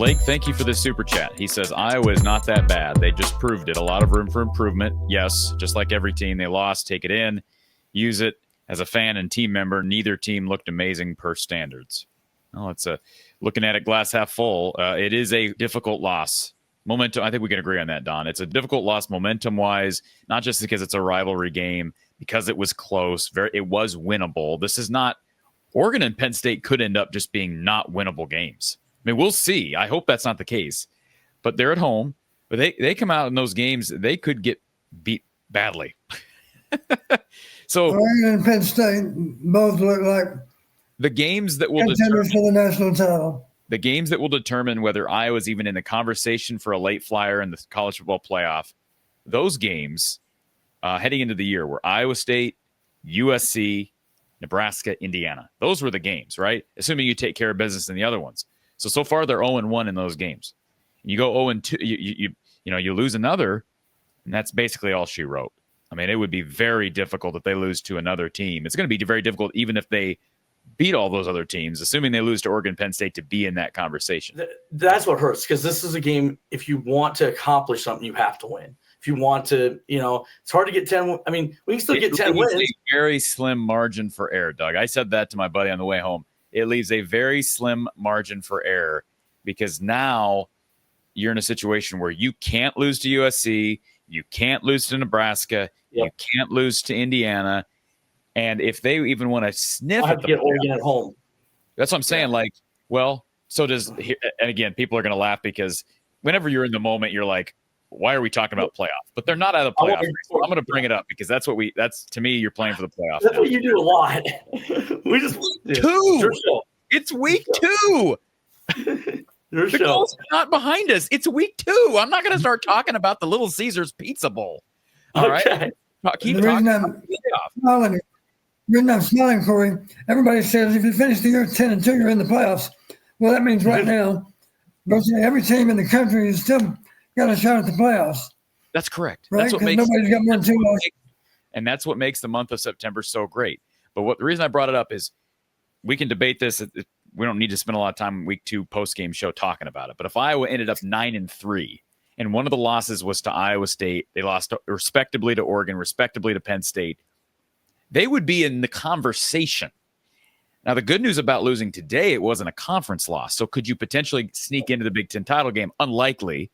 Blake, thank you for this super chat. He says, Iowa is not that bad. They just proved it. A lot of room for improvement. Yes, just like every team they lost, take it in, use it. As a fan and team member, neither team looked amazing per standards. Well, it's looking at it glass half full. It is a difficult loss. Momentum, I think we can agree on that, Don. It's a difficult loss momentum-wise, not just because it's a rivalry game, because it was close. It was winnable. This is not – Oregon and Penn State could end up just being not winnable games. I mean, we'll see. I hope that's not the case. But they're at home. But they come out in those games, they could get beat badly. So Oregon and Penn State both look like the games that will contenders for the national title. The games that will determine whether Iowa's even in the conversation for a late flyer in the college football playoff, those games heading into the year were Iowa State, USC, Nebraska, Indiana. Those were the games, right? Assuming you take care of business in the other ones. So far they're 0-1 in those games. You go 0-2, you lose another, and that's basically all she wrote. I mean, it would be very difficult if they lose to another team. It's going to be very difficult even if they beat all those other teams, assuming they lose to Oregon, Penn State, to be in that conversation. That's what hurts, because this is a game, if you want to accomplish something, you have to win. If you want to, it's hard to get 10. I mean, we can still get 10 wins. A very slim margin for error, Doug. I said that to my buddy on the way home. It leaves a very slim margin for error because now you're in a situation where you can't lose to USC, you can't lose to Nebraska, you can't lose to Indiana. And if they even want to sniff at get Oregon at home. That's what I'm saying. Like, well, so does, and again, people are going to laugh because whenever you're in the moment, you're like, why are we talking about playoff? But they're not out of the playoff. So I'm going to bring it up because that's to me, you're playing for the playoff. That's what you do a lot. We just two. It's week 2. The goal's not behind us. It's week 2. I'm not going to start talking about the Little Caesars Pizza Bowl. All right. Keep talking about playoff. The reason I'm smiling, Corey, everybody says if you finish the year 10-2, you're in the playoffs. Well, that means right now, virtually every team in the country is still got a shot at the playoffs. That's correct. Right? That's what makes nobody's got more than 2 losses. And that's what makes the month of September so great. But the reason I brought it up is we can debate this. We don't need to spend a lot of time in week 2 post-game show talking about it. But if Iowa ended up 9-3, and one of the losses was to Iowa State, they lost respectively to Oregon, respectively to Penn State, they would be in the conversation. Now, the good news about losing today, it wasn't a conference loss. So could you potentially sneak into the Big Ten title game? Unlikely.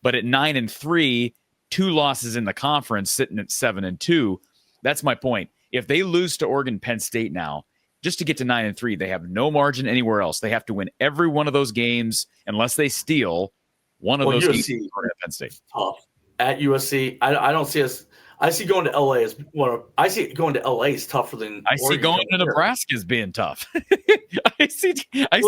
But at 9-3, 2 losses in the conference, sitting at 7-2, that's my point. If they lose to Oregon, Penn State now, just to get to 9-3, they have no margin anywhere else. They have to win every one of those games unless they steal one of those games at Penn State. Tough. At USC, I don't see us. I see going to LA as I see going to LA is tougher than I see going to Nebraska as being tough. I see I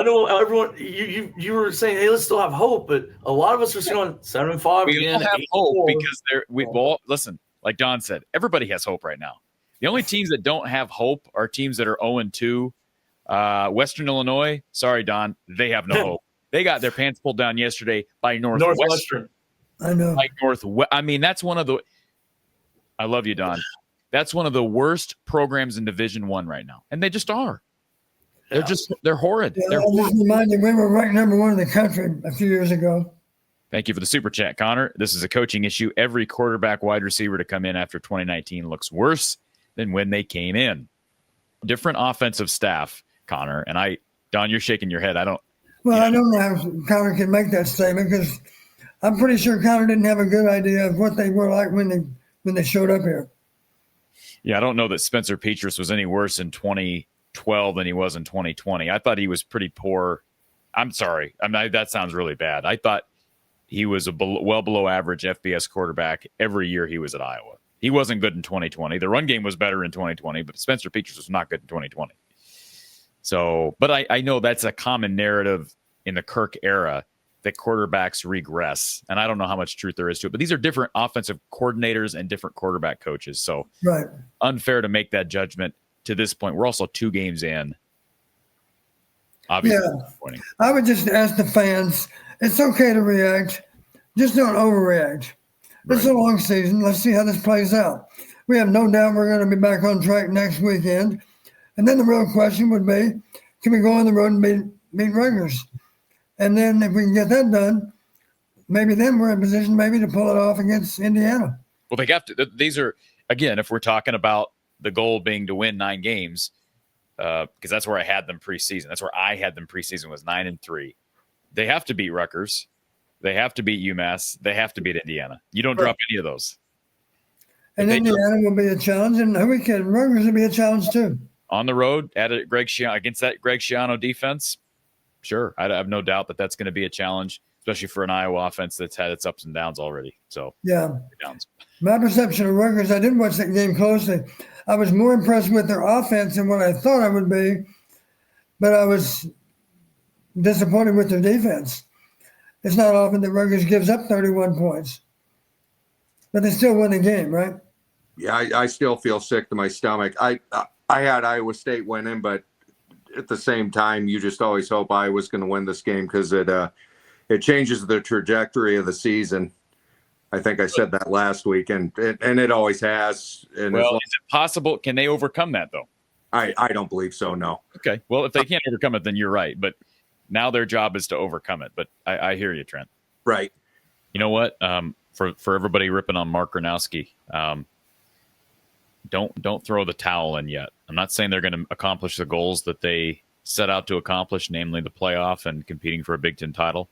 know everyone. You were saying, hey, let's still have hope, but a lot of us are going 7-5. We all have hope because we've all listen. Like Don said, everybody has hope right now. The only teams that don't have hope are teams that are 0-2. Western Illinois, sorry, Don, they have no hope. They got their pants pulled down yesterday by Northwestern. I know. I mean, that's one of the – I love you, Don. That's one of the worst programs in Division I right now. And they just are. They're horrid. Yeah, I'll just remind you, we were ranked number 1 in the country a few years ago. Thank you for the super chat, Connor. This is a coaching issue. Every quarterback wide receiver to come in after 2019 looks worse than when they came in. Different offensive staff, Connor. And Don, you're shaking your head. I don't know how Connor can make that statement because – I'm pretty sure Connor didn't have a good idea of what they were like when they showed up here. Yeah, I don't know that Spencer Petras was any worse in 2012 than he was in 2020. I thought he was pretty poor. I'm sorry. That sounds really bad. I thought he was a well below average FBS quarterback every year he was at Iowa. He wasn't good in 2020. The run game was better in 2020, but Spencer Petras was not good in 2020. So, but I know that's a common narrative in the Kirk era, that quarterbacks regress. And I don't know how much truth there is to it, but these are different offensive coordinators and different quarterback coaches. So unfair to make that judgment to this point. We're also 2 games in. Obviously, I would just ask the fans, it's okay to react. Just don't overreact. It's a long season. Let's see how this plays out. We have no doubt we're going to be back on track next weekend. And then the real question would be, can we go on the road and beat Rutgers? And then if we can get that done, maybe then we're in position maybe to pull it off against Indiana. Well, they have to. These are, again, if we're talking about the goal being to win 9 games, because that's where I had them preseason. That's where I had them preseason was 9-3. They have to beat Rutgers. They have to beat UMass. They have to beat Indiana. You don't drop any of those. And Indiana will be a challenge, and who we can Rutgers will be a challenge too. On the road against that Greg Schiano defense, sure, I have no doubt that that's going to be a challenge, especially for an Iowa offense that's had its ups and downs already. So yeah, my perception of Rutgers, I didn't watch that game closely. I was more impressed with their offense than what I thought I would be, but I was disappointed with their defense. It's not often that Rutgers gives up 31 points, but they still win the game, right? Yeah, I still feel sick to my stomach. I had Iowa State winning, but at the same time, you just always hope Iowa's going to win this game because it changes the trajectory of the season. I think I said that last week, and it always has. And well, is it possible? Can they overcome that, though? I don't believe so, no. Okay. Well, if they can't overcome it, then you're right. But now their job is to overcome it. But I hear you, Trent. Right. You know what? For everybody ripping on Mark Gronowski, don't throw the towel in yet. I'm not saying they're going to accomplish the goals that they set out to accomplish, namely the playoff and competing for a Big Ten title.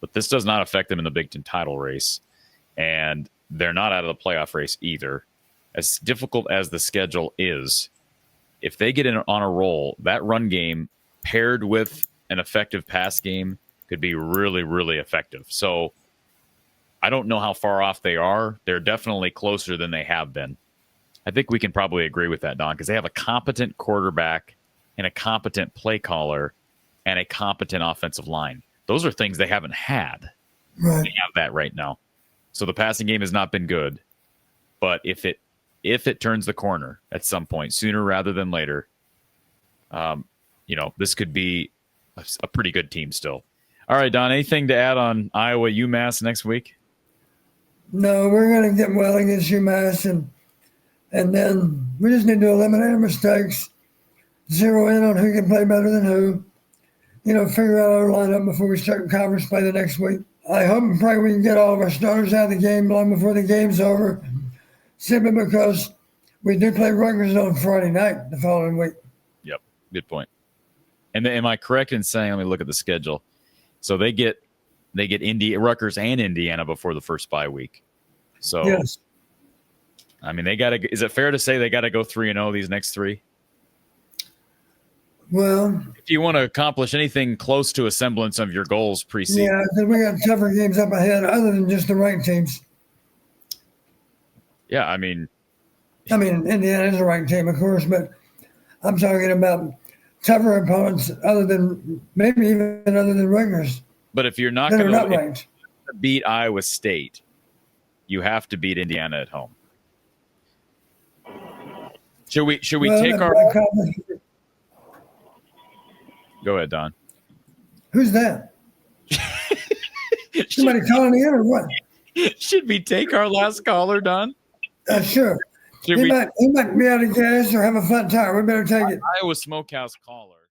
But this does not affect them in the Big Ten title race. And they're not out of the playoff race either. As difficult as the schedule is, if they get in on a roll, that run game paired with an effective pass game could be really, really effective. So I don't know how far off they are. They're definitely closer than they have been. I think we can probably agree with that, Don, because they have a competent quarterback and a competent play caller and a competent offensive line. Those are things they haven't had. Right. They have that right now. So the passing game has not been good, but if it turns the corner at some point, sooner rather than later, this could be a pretty good team still. All right, Don, anything to add on Iowa UMass next week? No, we're going to get well against UMass, and then we just need to eliminate our mistakes, zero in on who can play better than who, figure out our lineup before we start conference play the next week. I hope and pray we can get all of our starters out of the game long before the game's over, simply because we do play Rutgers on Friday night the following week. Yep, good point. And am I correct in saying, let me look at the schedule. So they get Rutgers and Indiana before the first bye week. So yes. I mean, is it fair to say they got to go 3-0 these next 3? Well, if you want to accomplish anything close to a semblance of your goals preseason. Yeah, because we got tougher games up ahead other than just the ranked teams. Yeah, I mean, Indiana is a ranked team, of course, but I'm talking about tougher opponents other than Rutgers. But if you're not going to beat Iowa State, you have to beat Indiana at home. Should we take our? Go ahead, Don. Who's that? Somebody calling in or what? Should we take our last caller, Don? Sure. He might be out of gas or have a flat tire. We better take it. Iowa Smokehouse caller.